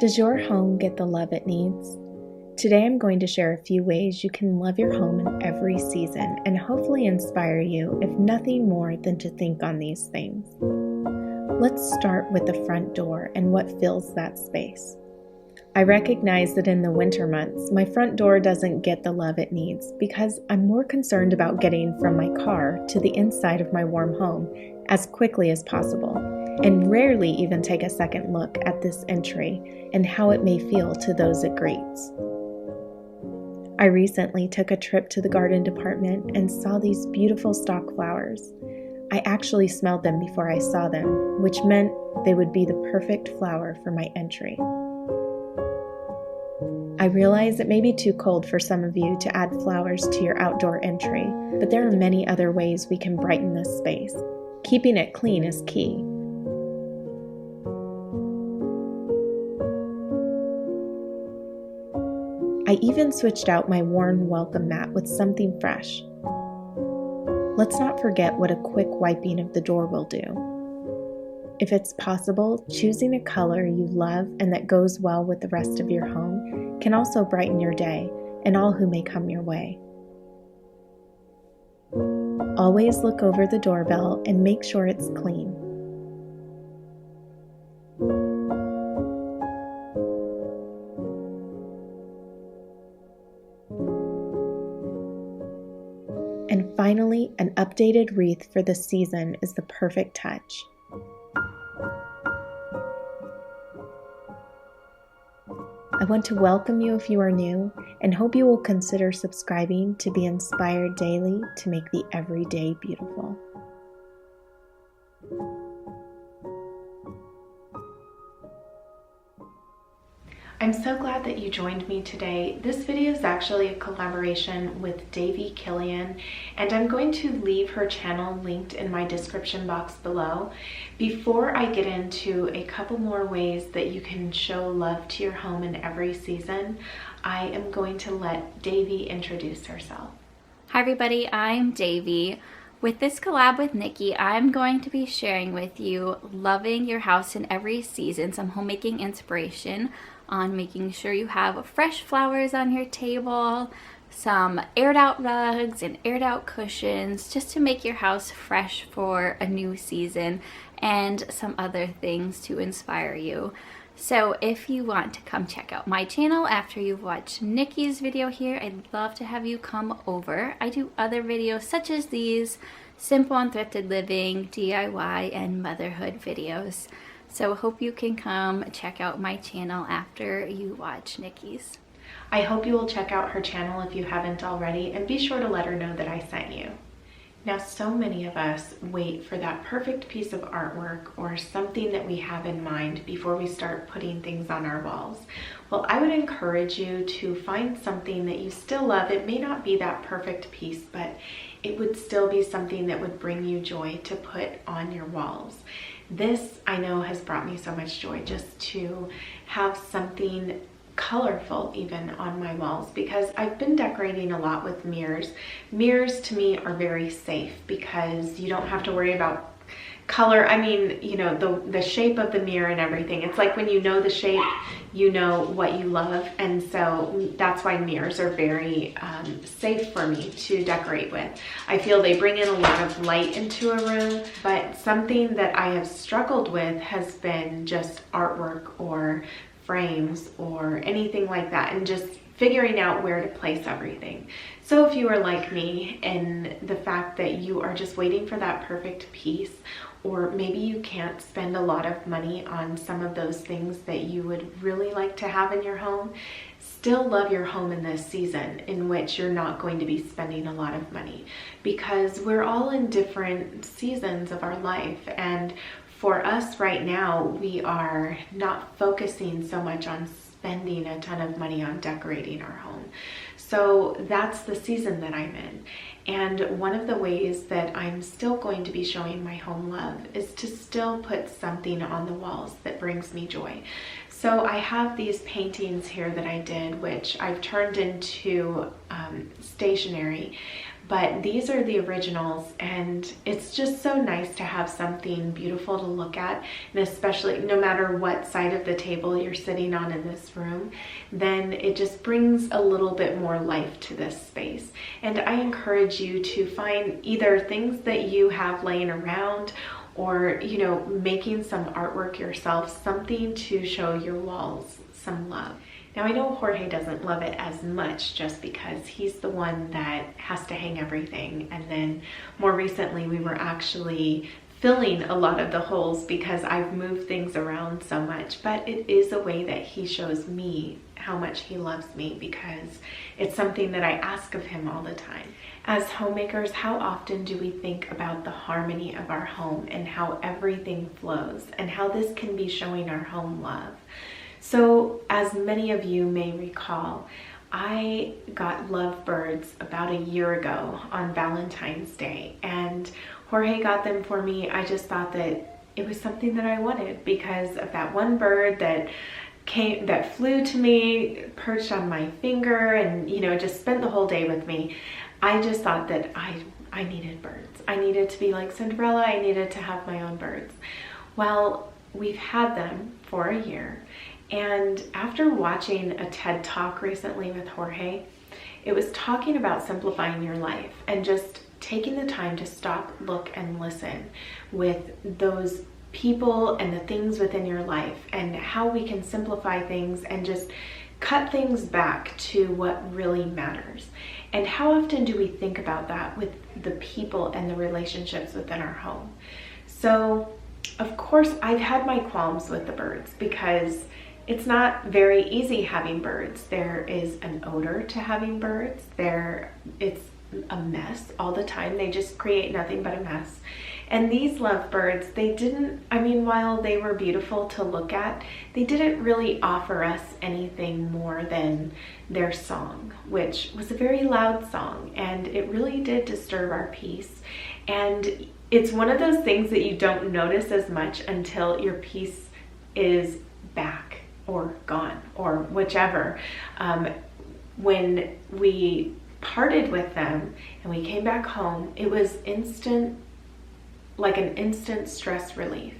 Does your home get the love it needs? Today I'm going to share a few ways you can love your home in every season and hopefully inspire you, if nothing more than to think on these things. Let's start with the front door and what fills that space. I recognize that in the winter months, my front door doesn't get the love it needs because I'm more concerned about getting from my car to the inside of my warm home as quickly as possible, and rarely even take a second look at this entry and how it may feel to those it greets. I recently took a trip to the garden department and saw these beautiful stock flowers. I actually smelled them before I saw them, which meant they would be the perfect flower for my entry. I realize it may be too cold for some of you to add flowers to your outdoor entry, but there are many other ways we can brighten this space. Keeping it clean is key. I even switched out my worn welcome mat with something fresh. Let's not forget what a quick wiping of the door will do. If it's possible, choosing a color you love and that goes well with the rest of your home can also brighten your day and all who may come your way. Always look over the doorbell and make sure it's clean. And finally, an updated wreath for the season is the perfect touch. I want to welcome you if you are new and hope you will consider subscribing to be inspired daily to make the everyday beautiful. I'm so glad that you joined me today. This video is actually a collaboration with Davee and I'm going to leave her channel linked in my description box below. Before I get into a couple more ways that you can show love to your home in every season, I am going to let Davee introduce herself. Hi everybody, I'm Davee. With this collab with Nikki, I'm going to be sharing with you loving your house in every season, some homemaking inspiration on making sure you have fresh flowers on your table, some aired out rugs and aired out cushions just to make your house fresh for a new season, and some other things to inspire you. So if you want to come check out my channel after you've watched Nikki's video here, I'd love to have you come over. I do other videos such as these, simple and thrifted living, DIY, and motherhood videos. So hope you can come check out my channel after you watch Nikki's. I hope you will check out her channel if you haven't already, and be sure to let her know that I sent you. Now, so many of us wait for that perfect piece of artwork or something that we have in mind before we start putting things on our walls. Well, I would encourage you to find something that you still love. It may not be that perfect piece, but it would still be something that would bring you joy to put on your walls. This, I know, has brought me so much joy just to have something colorful even on my walls, because I've been decorating a lot with mirrors. Mirrors to me are very safe because you don't have to worry about color. I mean, you know, the shape of the mirror and everything. It's like when you know the shape, you know what you love, and so that's why mirrors are very safe for me to decorate with. I feel they bring in a lot of light into a room, but something that I have struggled with has been just artwork or frames or anything like that, and just figuring out where to place everything. So if you are like me in the fact that you are just waiting for that perfect piece, or maybe you can't spend a lot of money on some of those things that you would really like to have in your home, still love your home in this season in which you're not going to be spending a lot of money, because we're all in different seasons of our life. And for us right now, we are not focusing so much on spending a ton of money on decorating our home. So that's the season that I'm in. And one of the ways that I'm still going to be showing my home love is to still put something on the walls that brings me joy. So I have these paintings here that I did, which I've turned into stationery, but these are the originals, and it's just so nice to have something beautiful to look at, and especially no matter what side of the table you're sitting on in this room, then it just brings a little bit more life to this space. And I encourage you to find either things that you have laying around, or, you know, making some artwork yourself, something to show your walls some love. Now, I know Jorge doesn't love it as much just because he's the one that has to hang everything. And then more recently, we were actually filling a lot of the holes because I've moved things around so much. But it is a way that he shows me how much he loves me, because it's something that I ask of him all the time. As homemakers, how often do we think about the harmony of our home and how everything flows and how this can be showing our home love? So, as many of you may recall, I got lovebirds about a year ago on Valentine's Day, and Jorge got them for me. I just thought that it was something that I wanted because of that one bird that flew to me, perched on my finger, and, you know, just spent the whole day with me. I just thought that I needed birds. I needed to be like Cinderella. I needed to have my own birds. Well, we've had them for a year. And after watching a TED Talk recently with Jorge, it was talking about simplifying your life and just taking the time to stop, look, and listen with those people and the things within your life, and how we can simplify things and just cut things back to what really matters. And how often do we think about that with the people and the relationships within our home? So, of course, I've had my qualms with the birds because it's not very easy having birds. There is an odor to having birds. It's a mess all the time. They just create nothing but a mess. And these lovebirds, while they were beautiful to look at, they didn't really offer us anything more than their song, which was a very loud song, and it really did disturb our peace. And it's one of those things that you don't notice as much until your peace is back or gone or whichever. When we parted with them and we came back home, it was like an instant stress relief.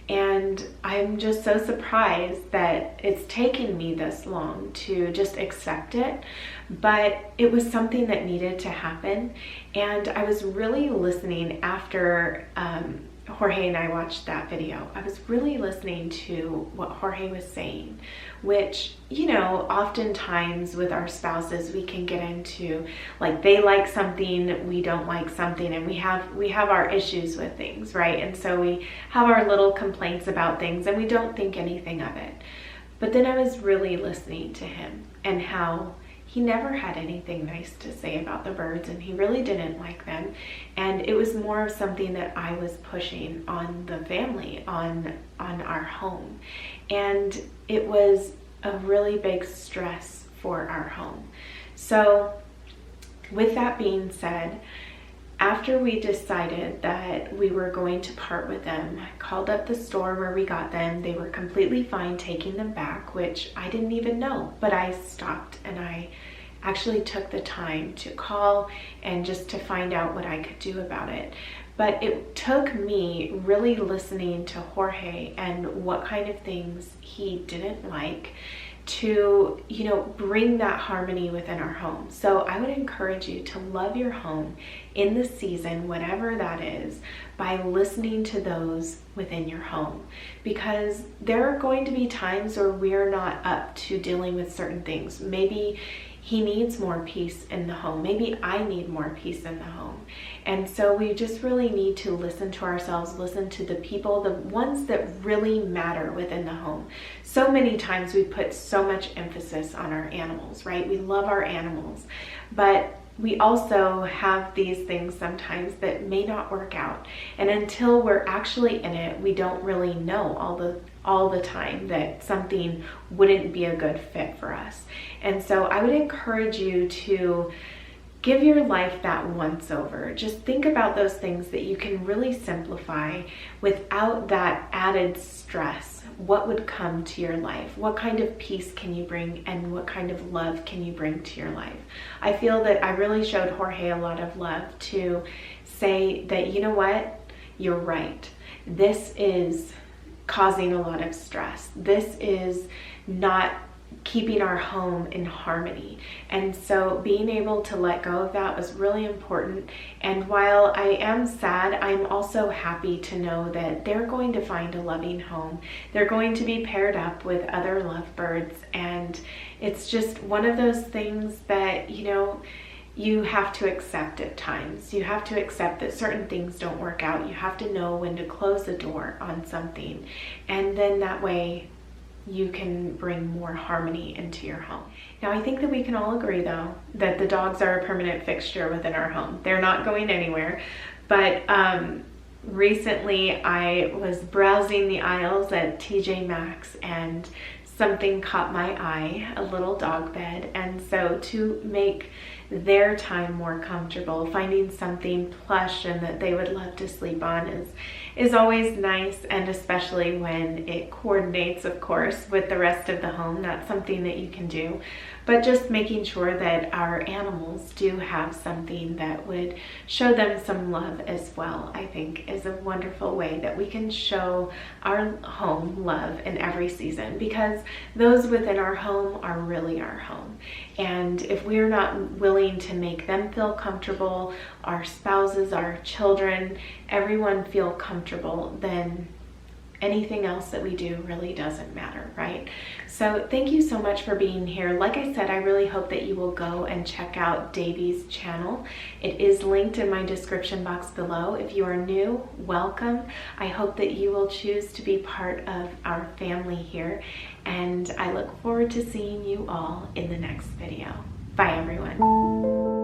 And I'm just so surprised that it's taken me this long to just accept it, but it was something that needed to happen. And I was really listening after Jorge and I watched that video. I was really listening to what Jorge was saying, which, you know, oftentimes with our spouses, we can get into, like, they like something, we don't like something, and we have our issues with things, right? And so we have our little complaints about things and we don't think anything of it. But then I was really listening to him and how he never had anything nice to say about the birds, and he really didn't like them. And it was more of something that I was pushing on the family, on our home. And it was a really big stress for our home. So with that being said, after we decided that we were going to part with them, I called up the store where we got them. They were completely fine taking them back, which I didn't even know, but I stopped and I actually took the time to call and just to find out what I could do about it. But it took me really listening to Jorge and what kind of things he didn't like to, you know, bring that harmony within our home. So I would encourage you to love your home in the season, whatever that is, by listening to those within your home. Because there are going to be times where we're not up to dealing with certain things. Maybe he needs more peace in the home. Maybe I need more peace in the home. And so we just really need to listen to ourselves, listen to the people, the ones that really matter within the home. So many times we put so much emphasis on our animals, right? We love our animals, but we also have these things sometimes that may not work out. And until we're actually in it, we don't really know all the time that something wouldn't be a good fit for us. And so I would encourage you to give your life that once over. Just think about those things that you can really simplify without that added stress, what would come to your life? What kind of peace can you bring, and what kind of love can you bring to your life? I feel that I really showed Jorge a lot of love to say that, you know what, you're right. This is causing a lot of stress. This is not keeping our home in harmony. And so being able to let go of that was really important. And while I am sad, I'm also happy to know that they're going to find a loving home. They're going to be paired up with other lovebirds. And it's just one of those things that, you know, you have to accept at times. You have to accept that certain things don't work out. You have to know when to close the door on something. And then that way you can bring more harmony into your home. Now, I think that we can all agree, though, that the dogs are a permanent fixture within our home. They're not going anywhere. But recently I was browsing the aisles at TJ Maxx and something caught my eye, a little dog bed. And so to make their time more comfortable, finding something plush and that they would love to sleep on is always nice, and especially when it coordinates, of course, with the rest of the home. That's something that you can do. But just making sure that our animals do have something that would show them some love as well, I think is a wonderful way that we can show our home love in every season, because those within our home are really our home. And if we're not willing to make them feel comfortable, our spouses, our children, everyone feel comfortable, then anything else that we do really doesn't matter, right? So thank you so much for being here. Like I said, I really hope that you will go and check out Davee's channel. It is linked in my description box below. If you are new, welcome. I hope that you will choose to be part of our family here, and I look forward to seeing you all in the next video. Bye, everyone.